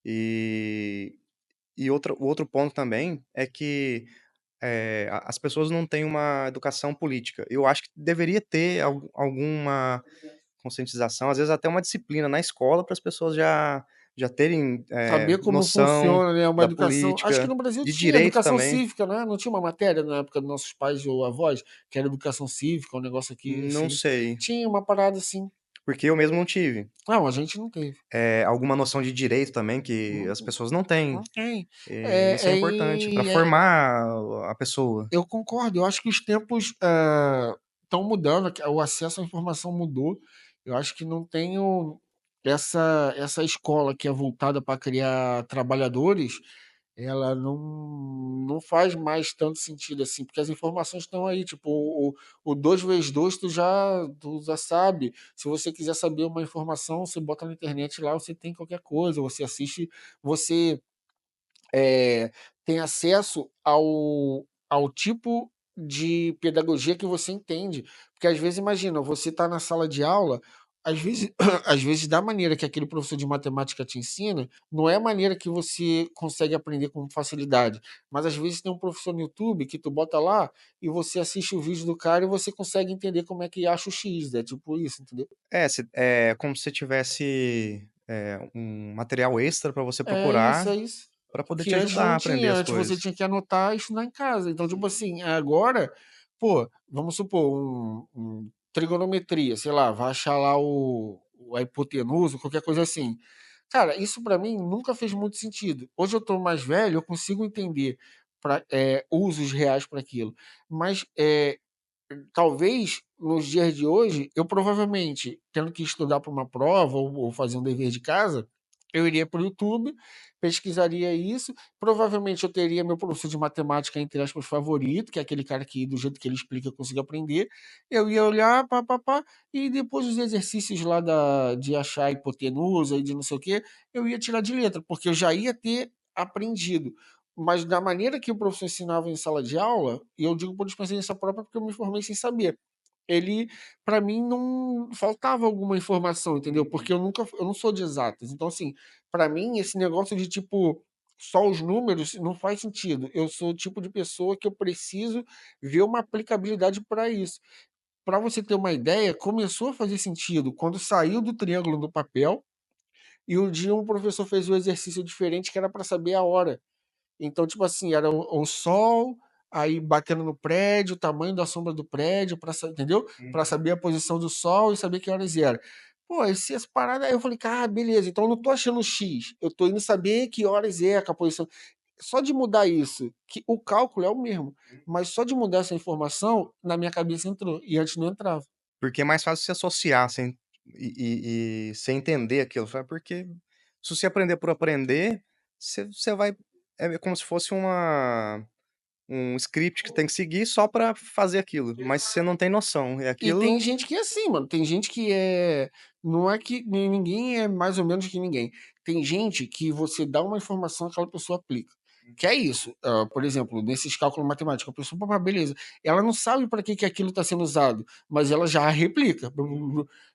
E o outro ponto também é que, as pessoas não têm uma educação política. Eu acho que deveria ter alguma conscientização, às vezes até uma disciplina na escola para as pessoas já terem, Saber como noção funciona, né, uma da educação. Acho que política, no Brasil de tinha direito educação também. cívica, né? Não tinha uma matéria na época dos nossos pais ou avós, que era educação cívica, um negócio aqui Não assim. sei, Tinha uma parada assim. porque eu mesmo não tive. Não, a gente não teve. Alguma noção de direito também que as Não, pessoas não têm. não tem. Isso é importante para formar a pessoa. Eu concordo, eu acho que os tempos estão mudando, que o acesso à informação mudou. Eu acho que não tenho essa escola que é voltada para criar trabalhadores, ela não faz mais tanto sentido assim, porque as informações estão aí, tipo, o 2 vezes 2 tu já sabe. Se você quiser saber uma informação, você bota na internet lá, você tem qualquer coisa, você assiste, você eh, tem acesso ao tipo de pedagogia que você entende. Porque às vezes, imagina, você está na sala de aula, às vezes, às vezes, da maneira que aquele professor de matemática te ensina, não é a maneira que você consegue aprender com facilidade. Mas às vezes tem um professor no YouTube que tu bota lá e você assiste o vídeo do cara e você consegue entender como é que acha o X. É tipo isso, entendeu? É como se tivesse, um material extra para você É isso, procurar, é isso. para poder Que te antes ajudar não a aprender tinha, as antes você coisas. tinha que anotar e estudar em casa. Então, tipo assim, agora, pô, vamos supor, trigonometria, sei lá, vai achar lá a hipotenusa, qualquer coisa assim. Cara, isso pra mim nunca fez muito sentido. Hoje eu tô mais velho, eu consigo entender usos reais para aquilo. Mas talvez nos dias de hoje, eu provavelmente, tendo que estudar para uma prova ou fazer um dever de casa, eu iria para o YouTube, pesquisaria isso. Provavelmente eu teria meu professor de matemática, entre aspas, favorito, que é aquele cara que, do jeito que ele explica, eu consigo aprender. Eu ia olhar, pá, pá, pá, e depois os exercícios lá de achar a hipotenusa e de não sei o quê, eu ia tirar de letra, porque eu já ia ter aprendido. Mas da maneira que o professor ensinava em sala de aula, e eu digo por experiência própria porque eu me formei sem saber, ele, para mim, não faltava alguma informação, entendeu? Porque eu não sou de exatas. Então, assim, para mim, esse negócio de tipo só os números não faz sentido. Eu sou o tipo de pessoa que eu preciso ver uma aplicabilidade para isso. Para você ter uma ideia, começou a fazer sentido quando saiu do triângulo do papel e um dia um professor fez um exercício diferente que era para saber a hora. Então, tipo assim, era o sol, aí batendo no prédio, o tamanho da sombra do prédio, entendeu? Para Uhum. saber a posição do sol e saber que horas era. Pô, essa parada aí eu falei, cara, beleza, então eu não tô achando X, eu tô indo saber que horas é, que a posição. Só de mudar isso, que o cálculo é o mesmo, mas só de mudar essa informação, na minha cabeça entrou, e antes não entrava. Porque é mais fácil se associar sem sem entender aquilo, sabe, porque se você aprender por aprender, você vai é como se fosse um script que tem que seguir só pra fazer aquilo, mas você não tem noção, e E tem aquilo gente que é assim, mano. Tem gente que é. Não é que ninguém é mais ou menos que ninguém. Tem gente que você dá uma informação que aquela pessoa aplica. Que é isso. Por exemplo, nesses cálculos matemáticos, a pessoa, pá, beleza. Ela não sabe para que aquilo está sendo usado, mas ela já replica.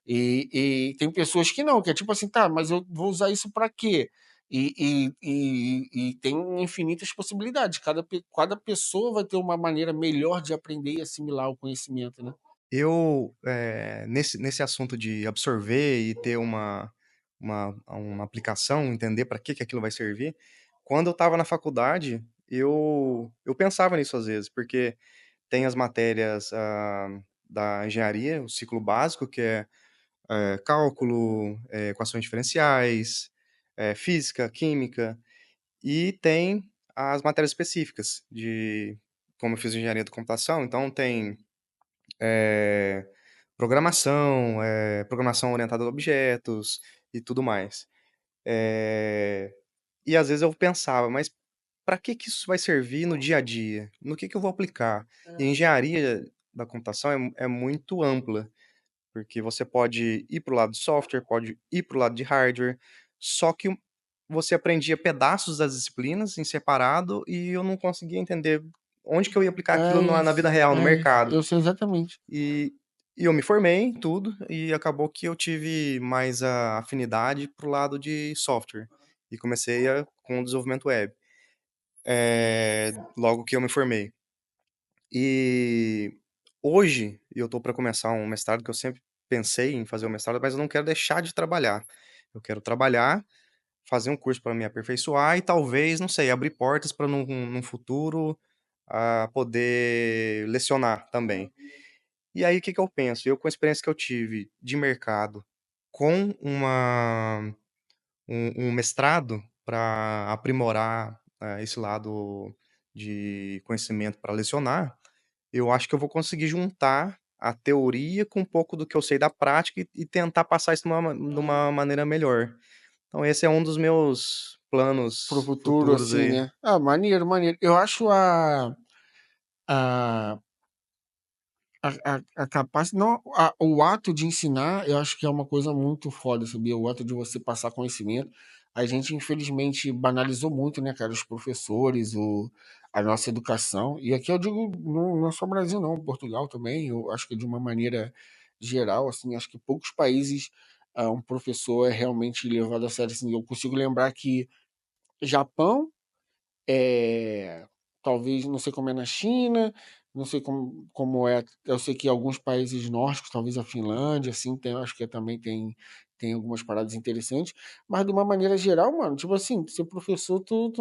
E tem pessoas que não, que é tipo assim, tá, mas eu vou usar isso para quê? E tem infinitas possibilidades. Cada pessoa vai ter uma maneira melhor de aprender e assimilar o conhecimento, né? nesse assunto de absorver e ter uma aplicação, entender para que aquilo vai servir, quando eu estava na faculdade, eu pensava nisso às vezes, porque tem as matérias, da engenharia, o ciclo básico, que é cálculo, equações diferenciais, física, química, e tem as matérias específicas de como eu fiz engenharia da computação, então tem, eh, programação orientada a objetos e tudo mais. Eh, e às vezes eu pensava: "Mas para que isso vai servir no dia a dia? No que eu vou aplicar?". E a engenharia da computação é muito ampla, porque você pode ir para o lado de software, pode ir para o lado de hardware, só que você aprendia pedaços das disciplinas em separado e eu não conseguia entender onde que eu ia aplicar aquilo na vida real, no É isso, mercado. eu sei exatamente. E eu me formei em tudo e acabou que eu tive mais a afinidade para o lado de software. e comecei com o desenvolvimento web, logo que eu me formei. E hoje eu tô para começar um mestrado que eu sempre pensei em fazer o mestrado, mas eu não quero deixar de trabalhar. Eu quero trabalhar, fazer um curso para me aperfeiçoar e talvez, não sei, abrir portas para num futuro, poder lecionar também. E aí o que que eu penso? Eu com a experiência que eu tive de mercado, com um mestrado para aprimorar, esse lado de conhecimento para lecionar, eu acho que eu vou conseguir juntar a teoria com um pouco do que eu sei da prática e tentar passar isso de uma maneira melhor. Então esse é um dos meus Pro planos futuro, futuros assim, aí. né? Ah, maneiro, maneiro. Eu acho a, a capacidade. Não, o ato de ensinar, eu acho que é uma coisa muito foda, sabia? O ato de você passar conhecimento. A gente, infelizmente, banalizou muito, né, cara? Os professores, a nossa educação. E aqui eu digo, não é só Brasil, não, Portugal também. Eu acho que de uma maneira geral, assim, acho que poucos países um professor é realmente levado a sério. Assim, eu consigo lembrar que Japão talvez, não sei como é na China, não sei como é. Eu sei que alguns países nórdicos, talvez a Finlândia, assim, tem, acho que também tem algumas paradas interessantes, mas de uma maneira geral, mano, tipo assim, ser professor, tu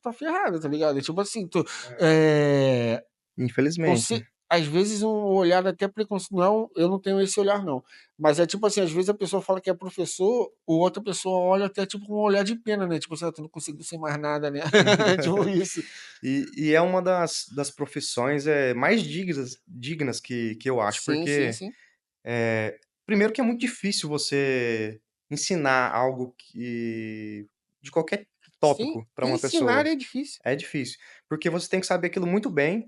tá ferrado, tá ligado? É tipo assim, é, Infelizmente. você, às vezes, um olhar até preconceito. Não, eu não tenho esse olhar, não. Mas é tipo assim, às vezes a pessoa fala que é professor, ou outra pessoa olha até tipo com um olhar de pena, né? Tipo assim, tu não conseguiu ser mais nada, né? Tipo isso. E é uma das profissões, mais dignas que eu acho, Sim, sim, porque, sim. primeiro que é muito difícil você ensinar algo de qualquer Sim, tópico para uma ensinar pessoa. é difícil. É difícil, porque você tem que saber aquilo muito bem,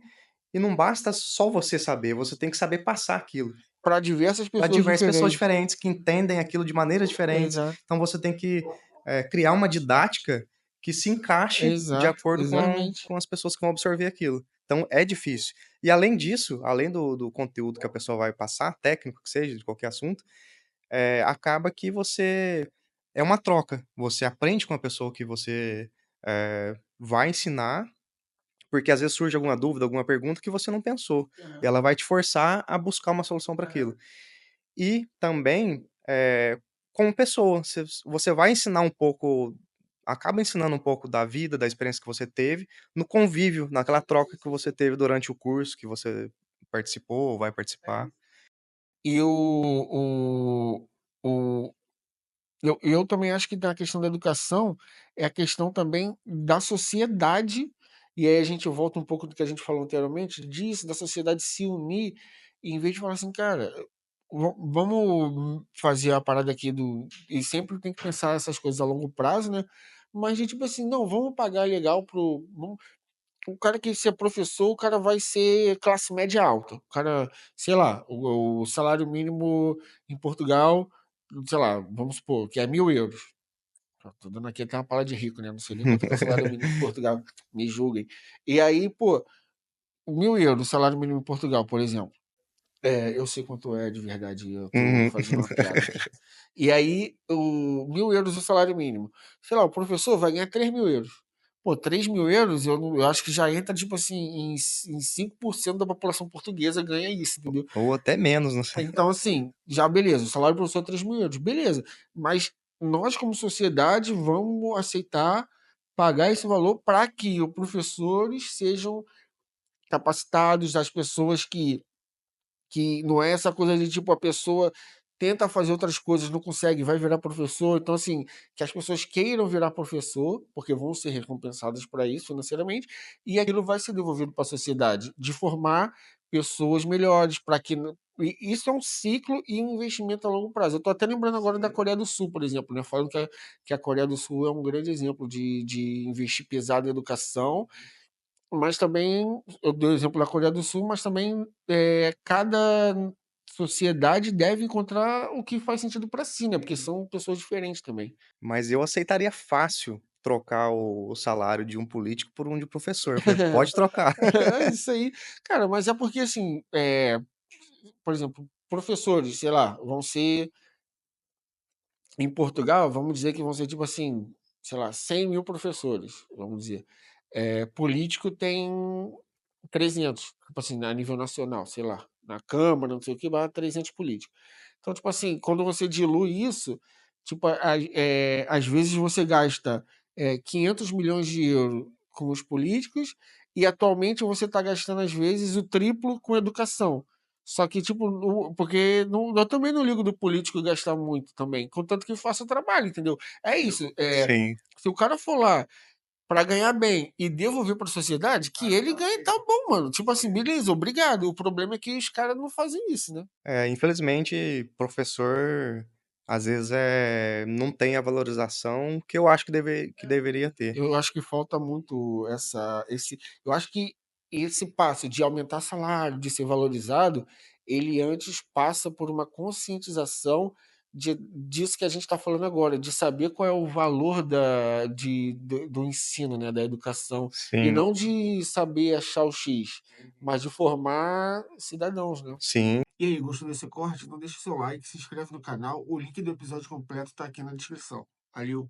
e não basta só você saber, você tem que saber passar aquilo Para diversas para pessoas diversas pessoas diferentes. diferentes, que entendem aquilo de maneiras diferentes. Exato, Então você tem que, criar uma didática que se encaixe de exato, acordo exatamente. com as pessoas que vão absorver aquilo. Então é difícil. E além disso, além do conteúdo que a pessoa vai passar, técnico que seja, de qualquer assunto, acaba que você é uma troca. Você aprende com a pessoa que você, vai ensinar, porque às vezes surge alguma dúvida, alguma pergunta que você não pensou, e Aham, ela vai te forçar a buscar uma solução para aham. aquilo. E também, como pessoa, você vai ensinar um pouco, acaba ensinando um pouco da vida, da experiência que você teve, no convívio, naquela troca que você teve durante o curso que você participou ou vai participar. E o, eu também acho que na questão da educação é a questão também da sociedade, e aí a gente volta um pouco do que a gente falou anteriormente, disso, da sociedade se unir, e em vez de falar assim, cara, vamos fazer a parada aqui do. E sempre tem que pensar essas coisas a longo prazo, né? Mas de tipo assim, não, vamos pagar legal pro. O cara que ser professor, o cara vai ser classe média alta. O cara, sei lá, o salário mínimo em Portugal, sei lá, vamos supor, que é 1.000 euros. Tô dando aqui até uma palavra de rico, né? Não sei nem quanto que é o salário mínimo em Portugal, me julguem. E aí, pô, 1.000 euros, salário mínimo em Portugal, por exemplo. Eu sei quanto é de verdade, eu tô Uhum. fazendo uma piada aqui. E aí, 1.000 euros o salário mínimo. Sei lá, o professor vai ganhar 3.000 euros. Pô, 3.000 euros, eu acho que já entra, tipo assim, em 5% da população portuguesa ganha isso, entendeu? Ou até menos, não sei. Então, assim, já beleza, o salário do professor é 3.000 euros, beleza. Mas nós, como sociedade, vamos aceitar pagar esse valor para que os professores sejam capacitados, as pessoas que não é essa coisa de tipo a pessoa tenta fazer outras coisas, não consegue, vai virar professor. Então, assim, que as pessoas queiram virar professor, porque vão ser recompensadas para isso financeiramente, e aquilo vai ser devolvido para a sociedade, de formar pessoas melhores, para que. E isso é um ciclo e um investimento a longo prazo. Eu estou até lembrando agora da Coreia do Sul, por exemplo, né? Falando que a Coreia do Sul é um grande exemplo de investir pesado em educação, mas também, eu dei o exemplo da Coreia do Sul, mas também cada sociedade deve encontrar o que faz sentido para si, né? Porque são pessoas diferentes também. Mas eu aceitaria fácil trocar o salário de um político por um de professor. Eu falei: "Pode trocar". É isso aí. Cara, mas é porque, assim, por exemplo, professores, sei lá, vão ser, em Portugal, vamos dizer que vão ser tipo assim. sei lá, 100.000 professores, vamos dizer. Político tem 300, tipo assim, a nível nacional, sei lá, na Câmara, não sei o que, vai 300 políticos. Então, tipo assim, quando você dilui isso, tipo, às vezes você gasta 500 milhões de euros com os políticos e atualmente você está gastando, às vezes, o triplo com educação. Só que, tipo, porque eu também não ligo do político gastar muito também, contanto que faça o trabalho, entendeu? É isso. Sim. Se o cara for lá para ganhar bem e devolver para a sociedade, que ele ganhe, tá bom, mano. Tipo assim, beleza, obrigado. O problema é que os caras não fazem isso, né? Infelizmente, professor às vezes não tem a valorização que eu acho que deveria ter. Eu acho que falta muito eu acho que esse passo de aumentar salário, de ser valorizado, ele antes passa por uma conscientização disso que a gente está falando agora, de saber qual é o valor do ensino, né, da educação, e Sim, não de saber achar o X, mas de formar cidadãos, né? sim. E aí, gostou desse corte? Então deixa o seu like, se inscreve no canal, o link do episódio completo está aqui na descrição. Valeu!